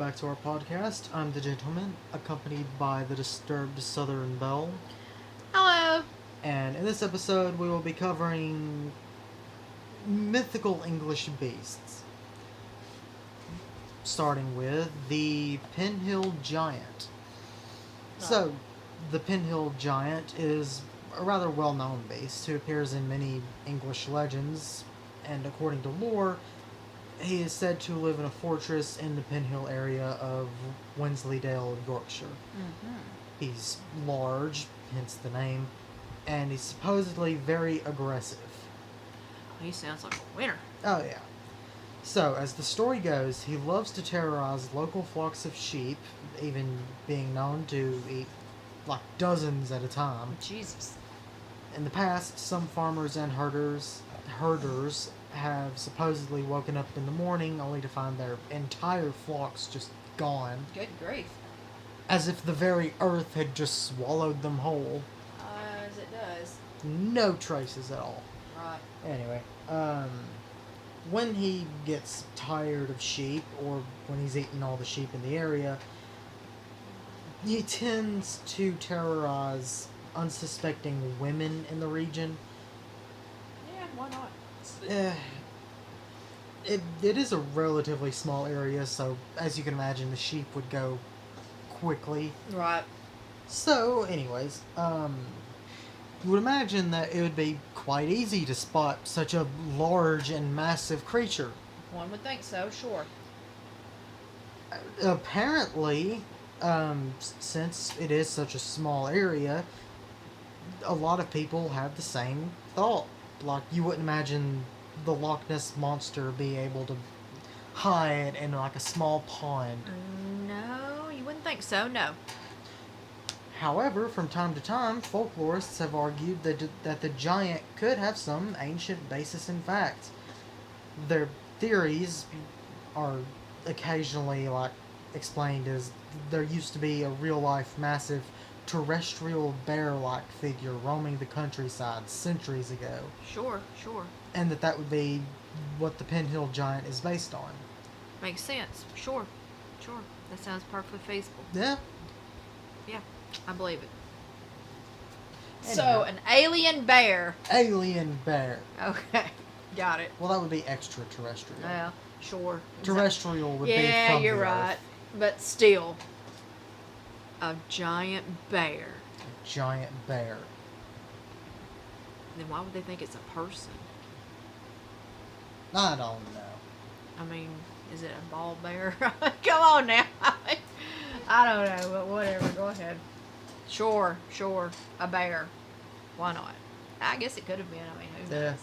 back to our podcast. I'm the gentleman, accompanied by the disturbed Southern Belle. Hello. And in this episode, we will be covering mythical English beasts. Starting with the Pinhill Giant. So, the Pinhill Giant is a rather well-known beast who appears in many English legends, and according to lore, he is said to live in a fortress in the Pinhill area of Wensleydale, Yorkshire. Mm-hmm. He's large, hence the name, and he's supposedly very aggressive. He sounds like a winner. Oh, yeah. So, as the story goes, he loves to terrorize local flocks of sheep, even being known to eat like dozens at a time. Jesus. In the past, some farmers and herders have supposedly woken up in the morning only to find their entire flocks just gone. Good grief. As if the very earth had just swallowed them whole. As it does. No traces at all. Right. Anyway, when he gets tired of sheep, or when he's eaten all the sheep in the area, he tends to terrorize unsuspecting women in the region. Yeah, why not? It is a relatively small area, so as you can imagine, the sheep would go quickly. Right. So, anyways, you would imagine that it would be quite easy to spot such a large and massive creature. One would think so, sure. Apparently, since it is such a small area, a lot of people have the same thought. Like, you wouldn't imagine the Loch Ness Monster be able to hide in, like, a small pond. No, you wouldn't think so, no. However, from time to time, folklorists have argued that the giant could have some ancient basis in fact. Their theories are occasionally, like, explained as there used to be a real-life massive terrestrial bear-like figure roaming the countryside centuries ago. Sure. And that would be what the Pinhill Giant is based on. Makes sense. Sure. That sounds perfectly feasible. Yeah. Yeah, I believe it. Anyway. So, an alien bear. Alien bear. Okay, got it. Well, that would be extraterrestrial. Yeah, sure. Terrestrial would be Yeah, from you're the right. Earth. But still, a giant bear. A giant bear. Then why would they think it's a person? I don't know. I mean, is it a bald bear? Come on now. I don't know, but whatever. Go ahead. Sure. A bear. Why not? I guess it could have been. I mean, who knows? Yeah.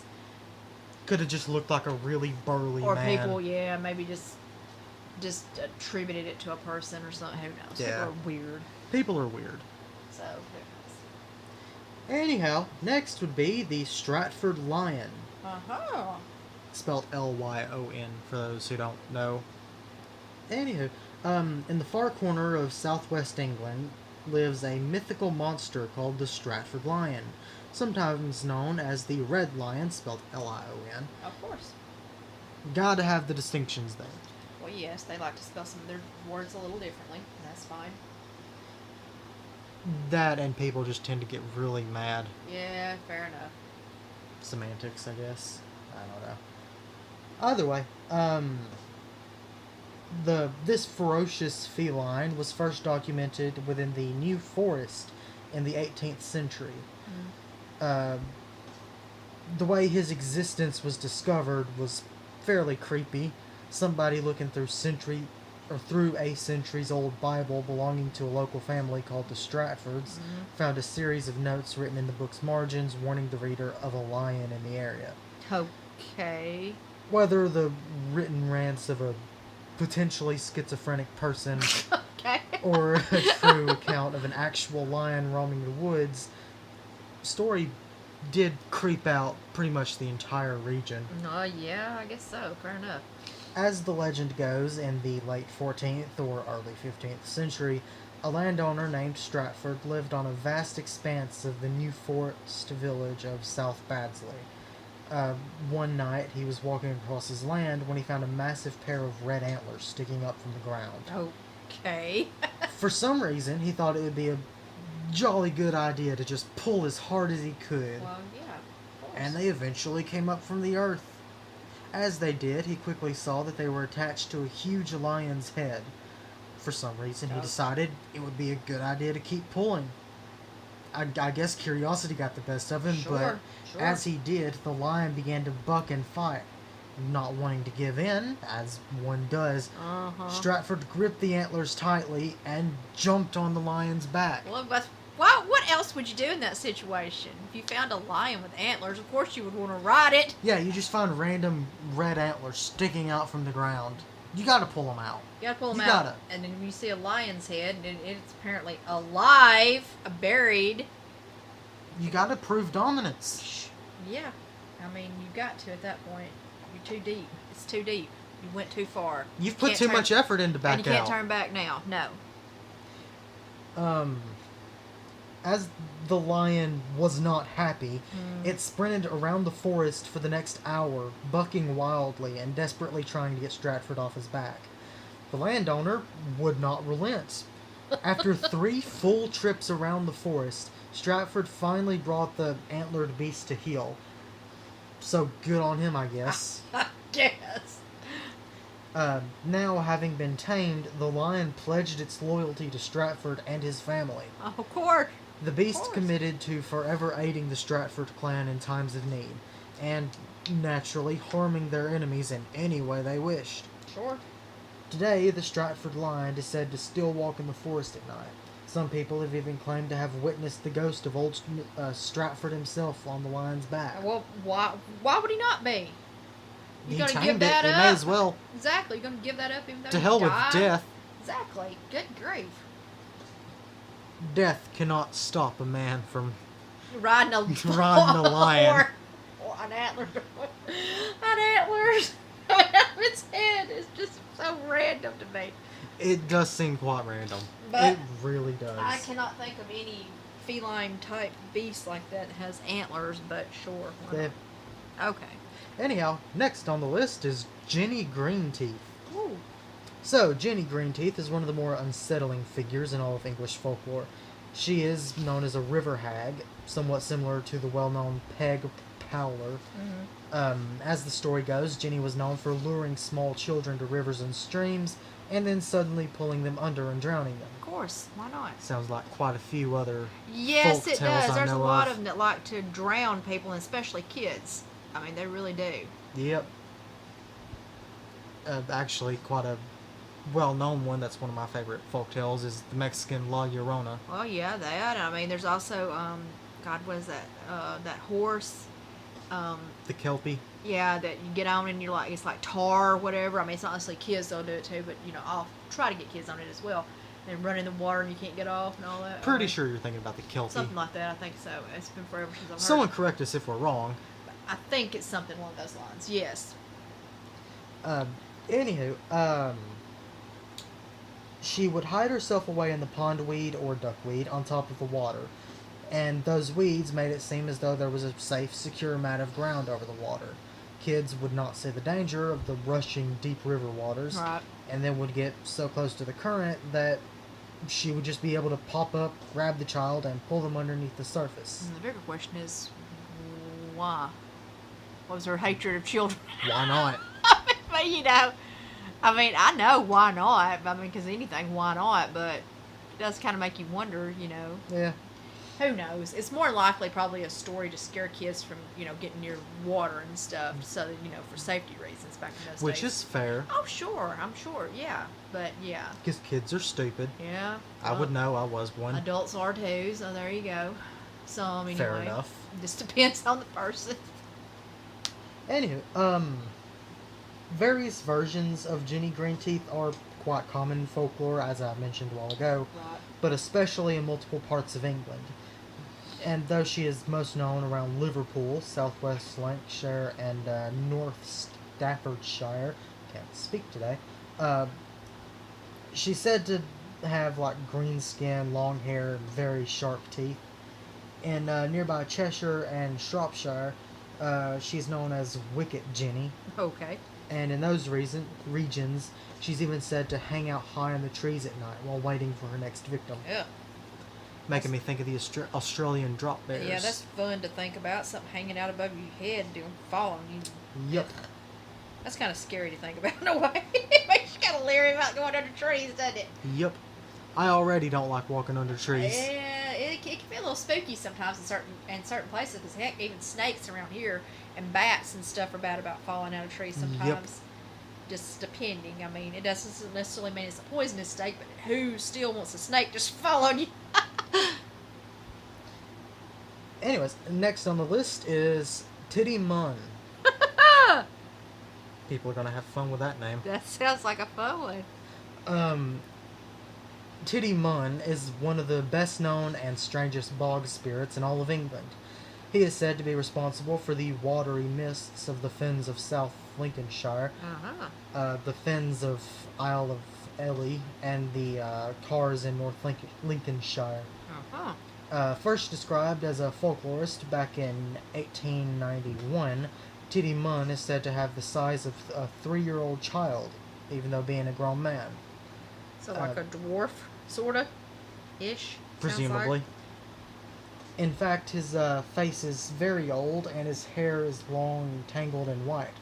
Could have just looked like a really burly Or man. people, yeah, maybe just attributed it to a person or something. Who knows? Yeah. People are weird. People are weird. So, who knows? Anyhow, next would be the Stratford Lion. Uh-huh. Spelled Lyon for those who don't know. Anywho, in the far corner of southwest England lives a mythical monster called the Stratford Lion, sometimes known as the Red Lion, spelled Lion. Of course. Gotta have the distinctions there. Well, yes, they like to spell some of their words a little differently. That's fine. That and people just tend to get really mad. Yeah, fair enough. Semantics, I guess. I don't know. Either way, this ferocious feline was first documented within the New Forest in the 18th century. The way his existence was discovered was fairly creepy. Somebody looking through a centuries-old Bible belonging to a local family called the Stratfords found a series of notes written in the book's margins warning the reader of a lion in the area. Okay. Whether the written rants of a potentially schizophrenic person Okay. or a true account of an actual lion roaming the woods, story did creep out pretty much the entire region. Yeah, I guess so. Fair enough. As the legend goes, in the late 14th or early 15th century, a landowner named Stratford lived on a vast expanse of the New Forest village of South Baddesley. One night, he was walking across his land when he found a massive pair of red antlers sticking up from the ground. Okay. For some reason, he thought it would be a jolly good idea to just pull as hard as he could. Well, yeah, of course. And they eventually came up from the earth. As they did, he quickly saw that they were attached to a huge lion's head. For some reason, he decided it would be a good idea to keep pulling. I guess curiosity got the best of him, Sure. as he did, the lion began to buck and fight. Not wanting to give in, as one does, Stratford gripped the antlers tightly and jumped on the lion's back. Well, what else would you do in that situation? If you found a lion with antlers, of course you would want to ride it. Yeah, you just find random red antlers sticking out from the ground. You gotta pull them out. You gotta pull them You out. gotta. And then when you see a lion's head, and it's apparently alive, buried. You gotta prove dominance. Yeah. I mean, you got to at that point. You're too deep. It's too deep. You went too far. You've put too much effort into back out. And you can't turn back now. No. As the lion was not happy, it sprinted around the forest for the next hour, bucking wildly and desperately trying to get Stratford off his back. The landowner would not relent. After 3 full trips around the forest, Stratford finally brought the antlered beast to heel. So good on him, I guess. I guess. Now, having been tamed, the lion pledged its loyalty to Stratford and his family. Of course. The beast committed to forever aiding the Stratford clan in times of need, and naturally harming their enemies in any way they wished. Sure. Today, the Stratford Lion is said to still walk in the forest at night. Some people have even claimed to have witnessed the ghost of old Stratford himself on the lion's back. Well, why would he not be? He gonna tamed give that it, up? he may as well. Exactly. You're gonna give that up even though To he hell with died? death. Exactly. Good grief. Death cannot stop a man from Riding a lion. Or an antler. An antlers. Its head is just so random to me. It does seem quite random. But it really does. I cannot think of any feline type beast like that has antlers, but sure. Why not? Okay. Anyhow, next on the list is Jenny Greenteeth. Ooh. So, Jenny Greenteeth is one of the more unsettling figures in all of English folklore. She is known as a river hag, somewhat similar to the well-known Peg Powler. As the story goes, Jenny was known for luring small children to rivers and streams, and then suddenly pulling them under and drowning them. Of course, why not? Sounds like quite a few other Yes, folk it tales does. I There's a know lot of them that like to drown people, and especially kids. I mean, they really do. Yep. Actually, quite a well-known one that's one of my favorite folk tales is the Mexican La Llorona. Well, yeah, that. I mean, there's also, God, what is that? That horse. The Kelpie. Yeah, that you get on and you're like, it's like tar or whatever. I mean, it's not necessarily kids that'll do it too, but, you know, I'll try to get kids on it as well. And run in the water and you can't get off and all that. Pretty sure you're thinking about the Kelpie. Something like that, I think so. It's been forever since I've heard Someone it. correct us if we're wrong. I think it's something along those lines, yes. Anywho, she would hide herself away in the pondweed or duckweed on top of the water, and those weeds made it seem as though there was a safe, secure mat of ground over the water. Kids would not see the danger of the rushing deep river waters, Right. and then would get so close to the current that she would just be able to pop up, grab the child, and pull them underneath the surface. And the bigger question is, why? What was her hatred of children? Why not? But, you know, I mean, I know why not. I mean, because anything, why not? But it does kind of make you wonder, you know. Yeah. Who knows? It's more likely probably a story to scare kids from, you know, getting near water and stuff, so that, you know, for safety reasons back in those days. Which is fair. Oh, sure. I'm sure. Yeah. But, yeah. Because kids are stupid. Yeah. I would know. I was one. Adults are too, so there you go. Some, anyway. Fair enough. Just depends on the person. Anywho, various versions of Jenny Greenteeth are quite common in folklore, as I mentioned a while ago, Right. but especially in multiple parts of England. And though she is most known around Liverpool, southwest Lancashire, and north Staffordshire, can't speak today, she's said to have like green skin, long hair, and very sharp teeth. In nearby Cheshire and Shropshire, She's known as Wicked Jenny, Okay. and in those regions, she's even said to hang out high in the trees at night while waiting for her next victim. Yeah. Making me think of the Australian drop bears. Yeah, that's fun to think about. Something hanging out above your head, falling. Yep. That's kind of scary to think about in a way. It makes you kind of leery about going under trees, doesn't it? Yep. I already don't like walking under trees. Yeah, it can be a little spooky sometimes in certain places. Because heck, even snakes around here and bats and stuff are bad about falling out of trees sometimes. Yep. Just depending. I mean, it doesn't necessarily mean it's a poisonous snake, but who still wants a snake just fall on you? Anyways, next on the list is Titty Mun. People are gonna have fun with that name. That sounds like a fun one. Titty Mun is one of the best known and strangest bog spirits in all of England. He is said to be responsible for the watery mists of the fens of South Lincolnshire, the fens of Isle of Ely, and the Cars in North Lincolnshire. First described as a folklorist back in 1891, Titty Mun is said to have the size of a 3-year-old child, even though being a grown man. So like a dwarf, sorta, ish. Presumably. In fact, his face is very old, and his hair is long, tangled, and white.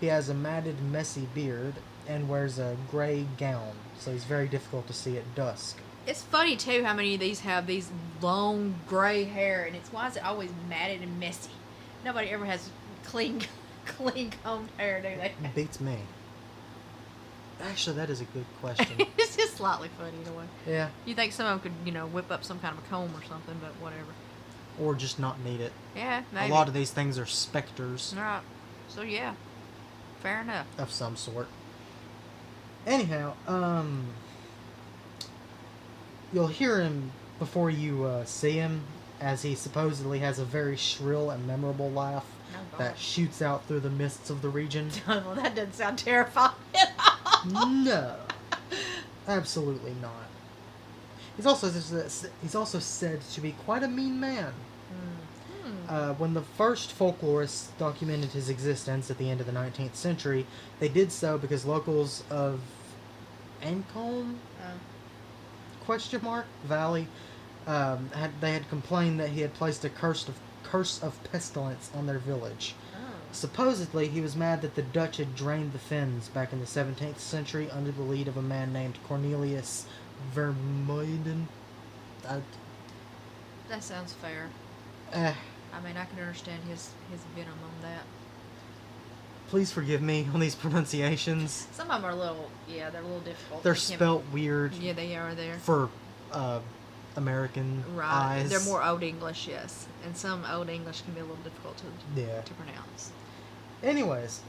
He has a matted, messy beard, and wears a gray gown, so he's very difficult to see at dusk. It's funny too how many of these have these long gray hair, and why is it always matted and messy? Nobody ever has clean combed hair, do they? It beats me. Actually, that is a good question. It's just slightly funny in a way. Yeah. You think some of them could, whip up some kind of a comb or something, but whatever. Or just not need it. Yeah, maybe. A lot of these things are specters. Right. So yeah, fair enough. Of some sort. Anyhow, you'll hear him before you see him, as he supposedly has a very shrill and memorable laugh that shoots out through the mists of the region. Well, that doesn't sound terrifying. No, absolutely not. He's also said to be quite a mean man. When the first folklorists documented his existence at the end of the 19th century, they did so because locals of Ancombe Valley had complained that he had placed a curse of pestilence on their village. Supposedly, he was mad that the Dutch had drained the fens back in the 17th century under the lead of a man named Cornelius Vermuyden. That sounds fair. I mean, I can understand his venom on that. Please forgive me on these pronunciations. Some of them are a little, they're a little difficult. They're spelt weird. Yeah, they are there. For American eyes. They're more Old English, yes. And some Old English can be a little difficult to pronounce. Anyways,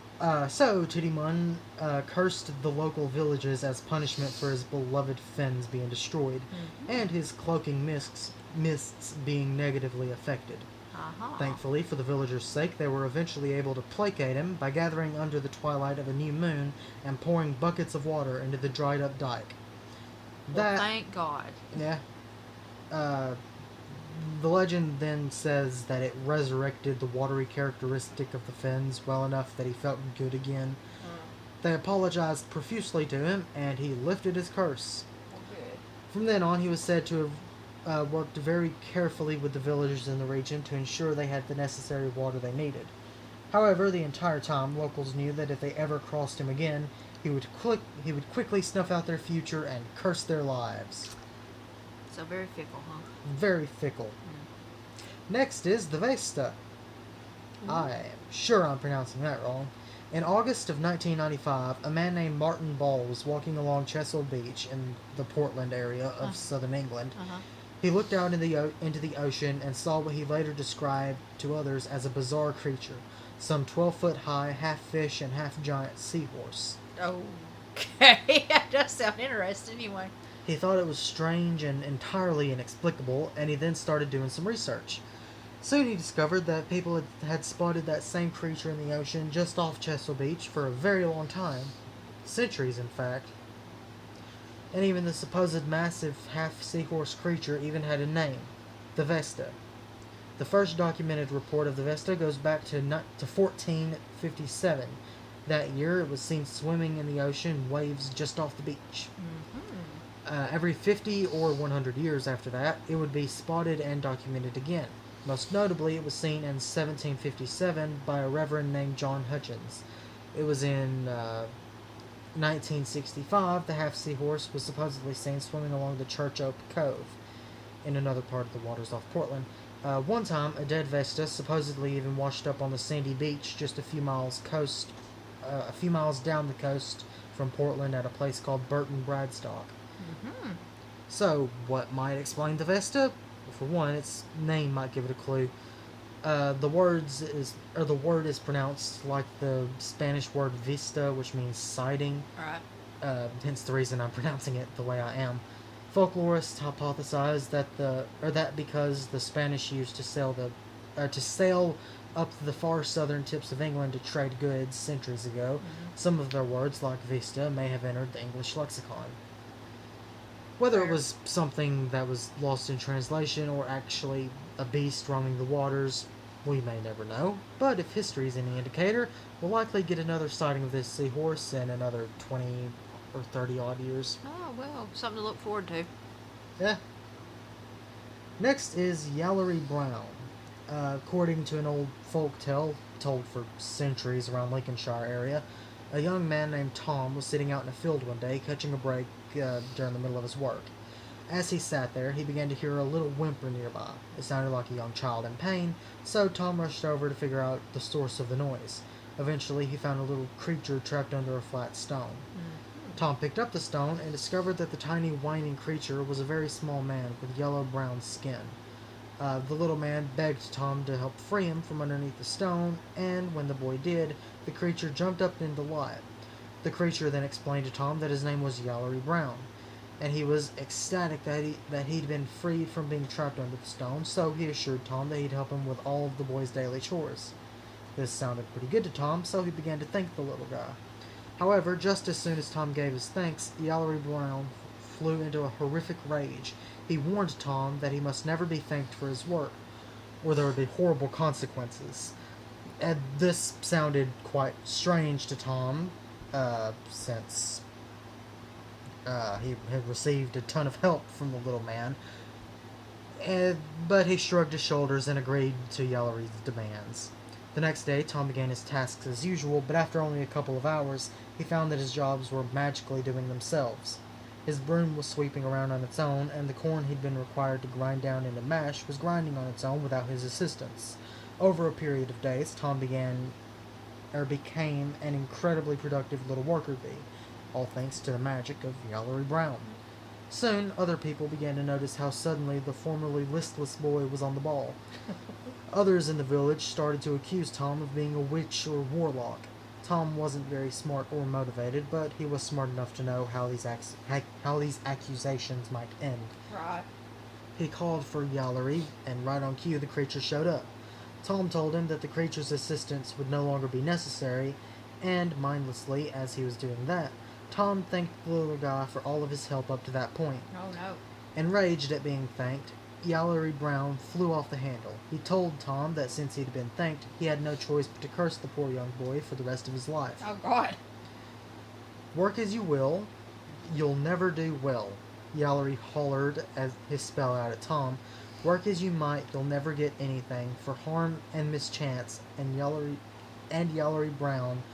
so Titty Mun cursed the local villages as punishment for his beloved fens being destroyed, and his cloaking mists being negatively affected. Thankfully, for the villagers' sake, they were eventually able to placate him by gathering under the twilight of a new moon and pouring buckets of water into the dried-up dike. Well, thank God. Yeah. The legend then says that it resurrected the watery characteristic of the fens well enough that he felt good again. They apologized profusely to him, and he lifted his curse. Okay. From then on, he was said to have worked very carefully with the villagers in the region to ensure they had the necessary water they needed. However, the entire time, locals knew that if they ever crossed him again, he would quickly snuff out their future and curse their lives. So very fickle, huh? Very fickle. Next is the Vesta. I'm sure I'm pronouncing that wrong. In August of 1995, a man named Martin Ball was walking along Chesil Beach in the Portland area of southern England. He looked out into the ocean and saw what he later described to others as a bizarre creature, some 12 foot high, half fish and half giant seahorse. Okay, that does sound interesting anyway. He thought it was strange and entirely inexplicable, and he then started doing some research. Soon he discovered that people had spotted that same creature in the ocean just off Chesil Beach for a very long time. Centuries, in fact. And even the supposed massive half-seahorse creature even had a name. The Vesta. The first documented report of the Vesta goes back to 1457. That year, it was seen swimming in the ocean, waves just off the beach. Every 50 or 100 years after that, it would be spotted and documented again. Most notably, it was seen in 1757 by a reverend named John Hutchins. It was in 1965, the half-seahorse was supposedly seen swimming along the Church Oak Cove in another part of the waters off Portland. One time, a dead Vesta supposedly even washed up on the sandy beach just a few miles down the coast from Portland at a place called Burton Bradstock. So, what might explain the Vesta? Well, for one, its name might give it a clue. The word is pronounced like the Spanish word vista, which means sighting. Right. Hence the reason I'm pronouncing it the way I am. Folklorists hypothesize that because the Spanish used to sail up the far southern tips of England to trade goods centuries ago, some of their words, like vista, may have entered the English lexicon. Whether it was something that was lost in translation or actually a beast roaming the waters, we may never know. But if history is any indicator, we'll likely get another sighting of this seahorse in another 20 or 30 odd years. Oh, well, something to look forward to. Yeah. Next is Yallery Brown. According to an old folk tale told for centuries around Lincolnshire area, a young man named Tom was sitting out in a field one day catching a break during the middle of his work. As he sat there, he began to hear a little whimper nearby. It sounded like a young child in pain, so Tom rushed over to figure out the source of the noise. Eventually, he found a little creature trapped under a flat stone. Tom picked up the stone and discovered that the tiny whining creature was a very small man with yellow-brown skin. The little man begged Tom to help free him from underneath the stone, and when the boy did, the creature jumped up into life. The creature then explained to Tom that his name was Yallery Brown, and he was ecstatic that he'd been freed from being trapped under the stone, so he assured Tom that he'd help him with all of the boy's daily chores. This sounded pretty good to Tom, so he began to thank the little guy. However, just as soon as Tom gave his thanks, Yallery Brown flew into a horrific rage. He warned Tom that he must never be thanked for his work, or there would be horrible consequences. And this sounded quite strange to Tom, since he had received a ton of help from the little man. But he shrugged his shoulders and agreed to Yallery's demands. The next day, Tom began his tasks as usual, but after only a couple of hours, he found that his jobs were magically doing themselves. His broom was sweeping around on its own, and the corn he'd been required to grind down into mash was grinding on its own without his assistance. Over a period of days, Tom became an incredibly productive little worker bee, all thanks to the magic of Yallery Brown. Soon, other people began to notice how suddenly the formerly listless boy was on the ball. Others in the village started to accuse Tom of being a witch or warlock. Tom wasn't very smart or motivated, but he was smart enough to know how these accusations might end. Right. He called for Yallery, and right on cue the creature showed up. Tom told him that the creature's assistance would no longer be necessary, and mindlessly, as he was doing that, Tom thanked the little guy for all of his help up to that point. Oh, no. Enraged at being thanked, Yallery Brown flew off the handle. He told Tom that since he'd been thanked, he had no choice but to curse the poor young boy for the rest of his life. Oh, God. Work as you will, you'll never do well, Yallery hollered as his spell out at Tom. Work as you might, you'll never get anything, for harm and mischance, and Yallery Brown,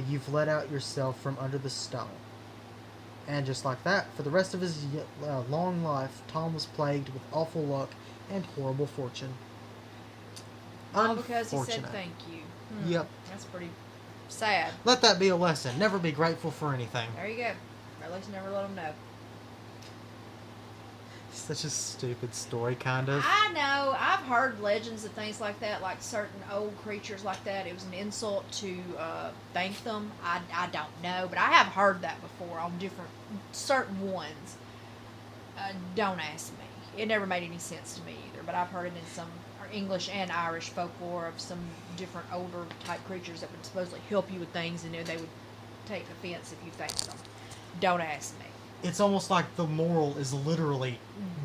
you've let out yourself from under the stone. And just like that, for the rest of his long life, Tom was plagued with awful luck and horrible fortune. All because he said thank you. Yep. That's pretty sad. Let that be a lesson. Never be grateful for anything. There you go. Or at least never let him know. Such a stupid story, kind of. I know. I've heard legends and things like that, like certain old creatures like that. It was an insult to thank them. I don't know, but I have heard that before on certain ones. Don't ask me. It never made any sense to me either, but I've heard it in some English and Irish folklore of some different older type creatures that would supposedly help you with things, and they would take offense if you thanked them. Don't ask me. it's almost like the moral is literally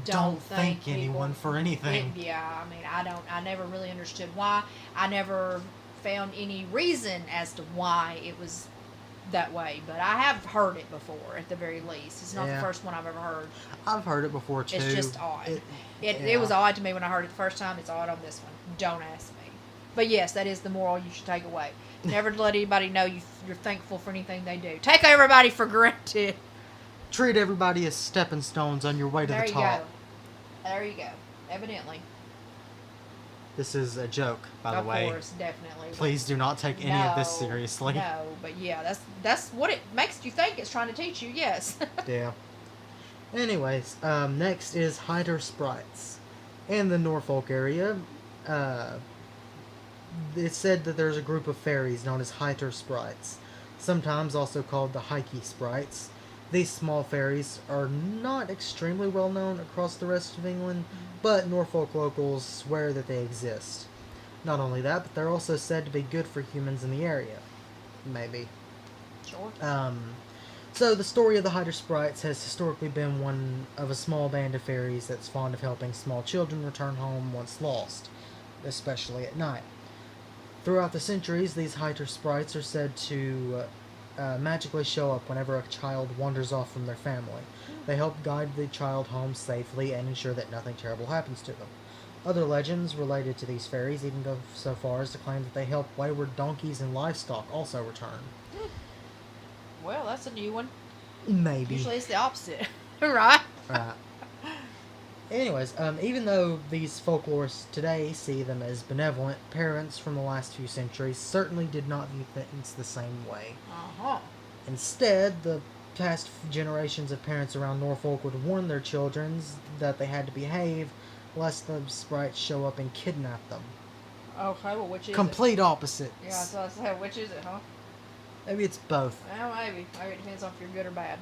don't thank anyone for anything. Yeah, I mean, I never really understood why. I never found any reason as to why it was that way, but I have heard it before at the very least. It's not the first one I've ever heard. I've heard it before too. It's just odd. It was odd to me when I heard it the first time. It's odd on this one. Don't ask me. But yes, that is the moral you should take away. Never let anybody know you're thankful for anything they do. Take everybody for granted. Treat everybody as stepping stones on your way to the top. There you go. Evidently. This is a joke, by the way. Of course, definitely. Please do not take any of this seriously. No, but yeah, that's what it makes you think it's trying to teach you, yes. Yeah. Anyways, next is Hyder Sprites. In the Norfolk area, it's said that there's a group of fairies known as Hyder Sprites, sometimes also called the Hikey Sprites. These small fairies are not extremely well known across the rest of England, but Norfolk locals swear that they exist. Not only that, but they're also said to be good for humans in the area. Maybe. Sure. So the story of the Hyder Sprites has historically been one of a small band of fairies that's fond of helping small children return home once lost, especially at night. Throughout the centuries, these Hyder Sprites are said to magically show up whenever a child wanders off from their family. They help guide the child home safely and ensure that nothing terrible happens to them. Other legends related to these fairies even go so far as to claim that they help wayward donkeys and livestock also return. Well, that's a new one. Maybe. Usually it's the opposite, right? Right. Anyways, even though these folklorists today see them as benevolent, parents from the last few centuries certainly did not view things the same way. Uh-huh. Instead, the past generations of parents around Norfolk would warn their children that they had to behave, lest the sprites show up and kidnap them. Okay, well, which is Complete opposites. Yeah, so I said, which is it, huh? Maybe it's both. Well, maybe. Maybe it depends on if you're good or bad.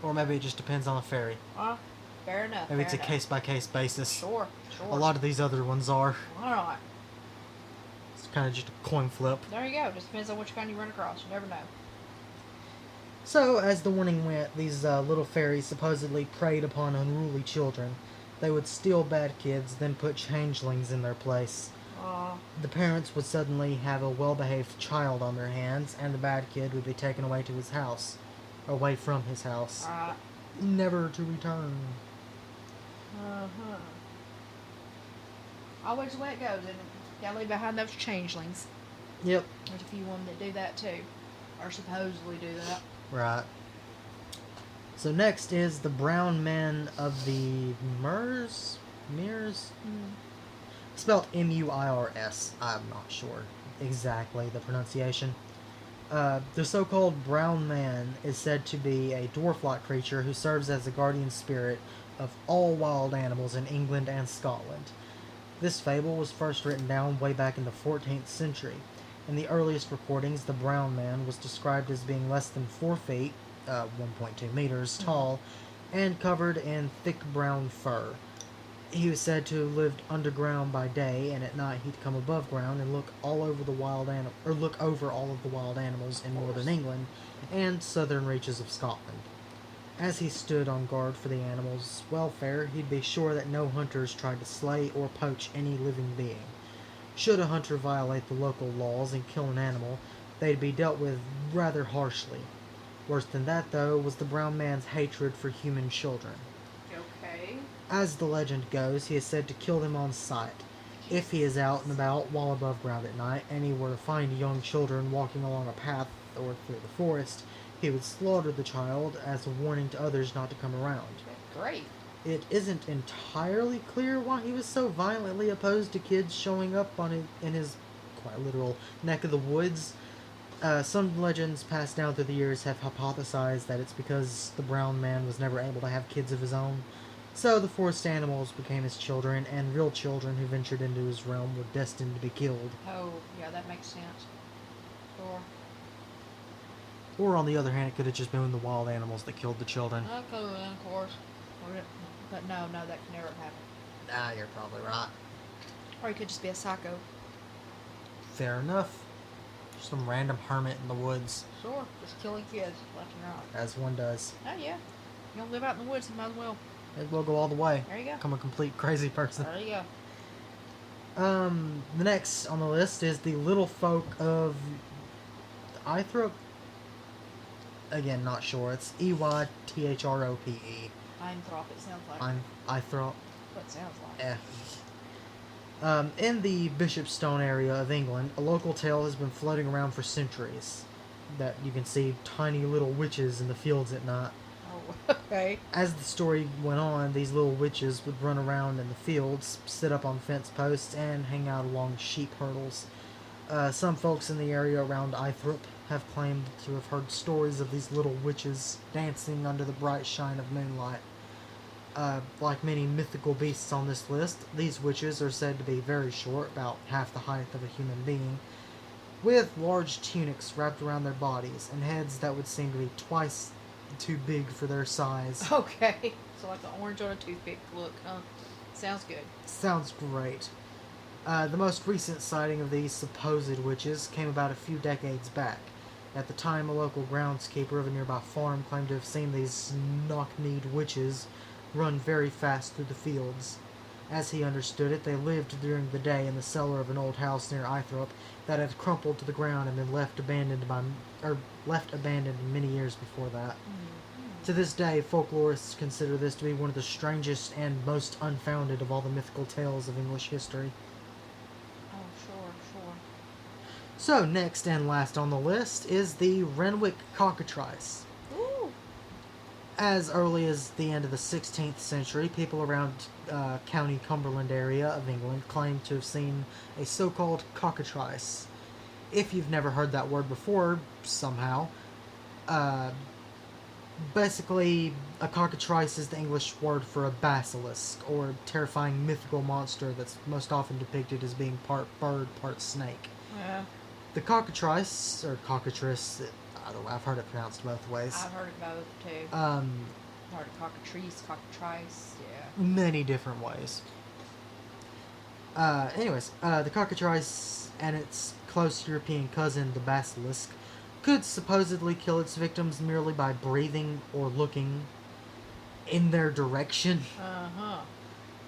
Or maybe it just depends on the fairy. Fair enough. Maybe it's a case-by-case basis. Sure. A lot of these other ones are. Alright. It's kind of just a coin flip. There you go. Just depends on which kind you run across. You never know. So, as the warning went, these little fairies supposedly preyed upon unruly children. They would steal bad kids, then put changelings in their place. The parents would suddenly have a well-behaved child on their hands, and the bad kid would be taken away to his house. Away from his house. Never to return. Always the way it goes, isn't it? Gotta leave behind those changelings. Yep. There's a few women that do that too. Or supposedly do that. Right. So next is the brown men of the Mears? Spelled M-U-I-R-S. I'm not sure exactly the pronunciation. The so-called brown man is said to be a dwarf-like creature who serves as the guardian spirit of all wild animals in England and Scotland. This fable was first written down way back in the 14th century. In the earliest recordings, the brown man was described as being less than 4 feet, 1.2 meters tall, and covered in thick brown fur. He was said to have lived underground by day, and at night he'd come above ground and look over all of the wild animals in northern England and southern reaches of Scotland. As he stood on guard for the animals' welfare, he'd be sure that no hunters tried to slay or poach any living being. Should a hunter violate the local laws and kill an animal, they'd be dealt with rather harshly. Worse than that, though, was the brown man's hatred for human children. Okay. As the legend goes, he is said to kill them on sight. If he is out and about while above ground at night, and he were to find young children walking along a path or through the forest, he would slaughter the child as a warning to others not to come around. Great. It isn't entirely clear why he was so violently opposed to kids showing up in his quite literal neck of the woods. Some legends passed down through the years have hypothesized that it's because the brown man was never able to have kids of his own. So the forest animals became his children, and real children who ventured into his realm were destined to be killed. Oh, yeah, that makes sense. Sure. Or on the other hand, it could have just been the wild animals that killed the children. That could have been, of course. But no, that could never have happened. You're probably right. Or he could just be a psycho. Fair enough. Some random hermit in the woods. Sure, just killing kids left and right. As one does. Oh, yeah. You don't live out in the woods, you might as well. We'll go all the way. There you go. Become a complete crazy person. There you go. The next on the list is the little folk of Eythrope. Again, not sure. It's Eythrope. Einthrope, it sounds like. Eythrope. What it sounds like. In the Bishopstone area of England, a local tale has been floating around for centuries. That you can see tiny little witches in the fields at night. Oh, okay. As the story went on, these little witches would run around in the fields, sit up on fence posts, and hang out along sheep hurdles. Some folks in the area around Eythrope have claimed to have heard stories of these little witches dancing under the bright shine of moonlight. Like many mythical beasts on this list, these witches are said to be very short, about half the height of a human being, with large tunics wrapped around their bodies, and heads that would seem to be twice too big for their size. Okay. So like the orange on a toothpick look, huh? Sounds good. Sounds great. The most recent sighting of these supposed witches came about a few decades back. At the time, a local groundskeeper of a nearby farm claimed to have seen these knock-kneed witches run very fast through the fields. As he understood it, they lived during the day in the cellar of an old house near Eythrope that had crumpled to the ground and been left abandoned many years before that. Mm-hmm. To this day, folklorists consider this to be one of the strangest and most unfounded of all the mythical tales of English history. Oh, sure. So, next and last on the list is the Renwick Cockatrice. Ooh. As early as the end of the 16th century, people around County Cumberland area of England claimed to have seen a so-called cockatrice. If you've never heard that word before, somehow, basically, a cockatrice is the English word for a basilisk, or terrifying mythical monster that's most often depicted as being part bird, part snake. Yeah. The cockatrice, or cockatrice, I've heard it pronounced both ways. I've heard it both, too. Heard of cockatrice, cockatrice, yeah. Many different ways. The cockatrice and its close European cousin, the basilisk, could supposedly kill its victims merely by breathing or looking in their direction. Uh-huh.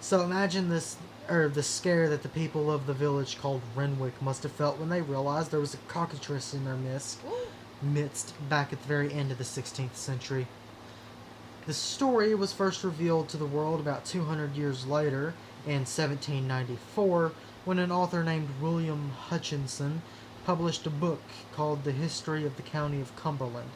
So imagine the scare that the people of the village called Renwick must have felt when they realized there was a cockatrice in their midst back at the very end of the 16th century. The story was first revealed to the world about 200 years later, in 1794, when an author named William Hutchinson published a book called The History of the County of Cumberland.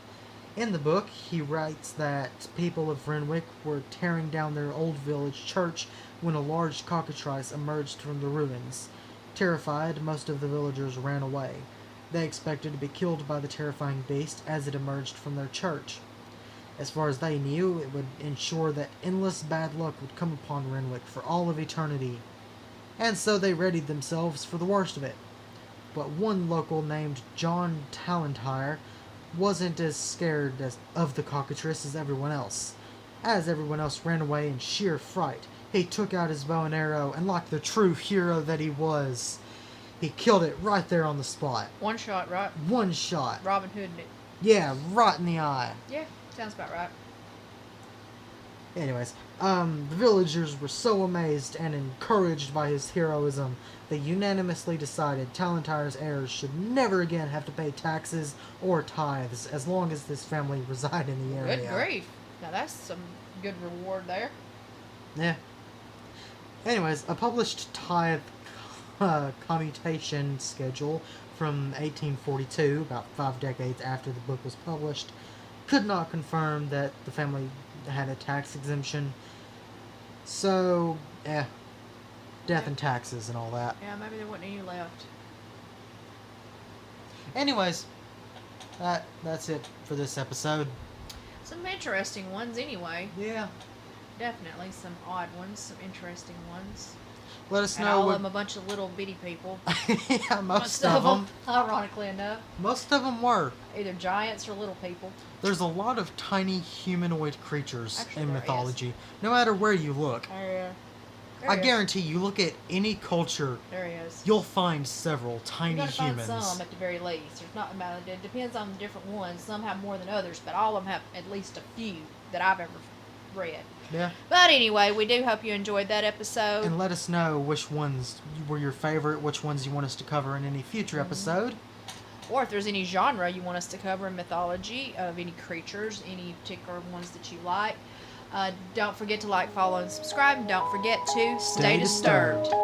In the book, he writes that people of Renwick were tearing down their old village church when a large cockatrice emerged from the ruins. Terrified, most of the villagers ran away. They expected to be killed by the terrifying beast as it emerged from their church. As far as they knew, it would ensure that endless bad luck would come upon Renwick for all of eternity. And so they readied themselves for the worst of it. But one local named John Tallentire wasn't as scared of the cockatrice as everyone else. As everyone else ran away in sheer fright, he took out his bow and arrow, and like the true hero that he was, he killed it right there on the spot. One shot, right? One shot. Robin Hood. Yeah, right in the eye. Yeah, sounds about right. Anyways, the villagers were so amazed and encouraged by his heroism, they unanimously decided Tallentire's heirs should never again have to pay taxes or tithes as long as this family reside in the area. Good grief. Now that's some good reward there. Yeah. Anyways, a published tithe commutation schedule from 1842, about 5 decades after the book was published, could not confirm that the family had a tax exemption. So, death and taxes and all that. Yeah, maybe there wasn't any left. Anyways, that's it for this episode. Some interesting ones anyway. Yeah. Definitely some odd ones, some interesting ones. Let us and know. all of them a bunch of little bitty people. Yeah, most of them. Ironically enough. Most of them were. Either giants or little people. There's a lot of tiny humanoid creatures Actually, in there mythology. is. No matter where you look. There I is. guarantee you look at any culture, There he is. you'll find several tiny You're gonna humans. find some at the very least. There's not about it. It depends on the different ones. Some have more than others, but all of them have at least a few that I've ever read. Yeah. But anyway, we do hope you enjoyed that episode. And let us know which ones were your favorite, which ones you want us to cover in any future episode. Or if there's any genre you want us to cover in mythology, of any creatures, any particular ones that you like. Don't forget to like, follow, and subscribe. And don't forget to stay disturbed.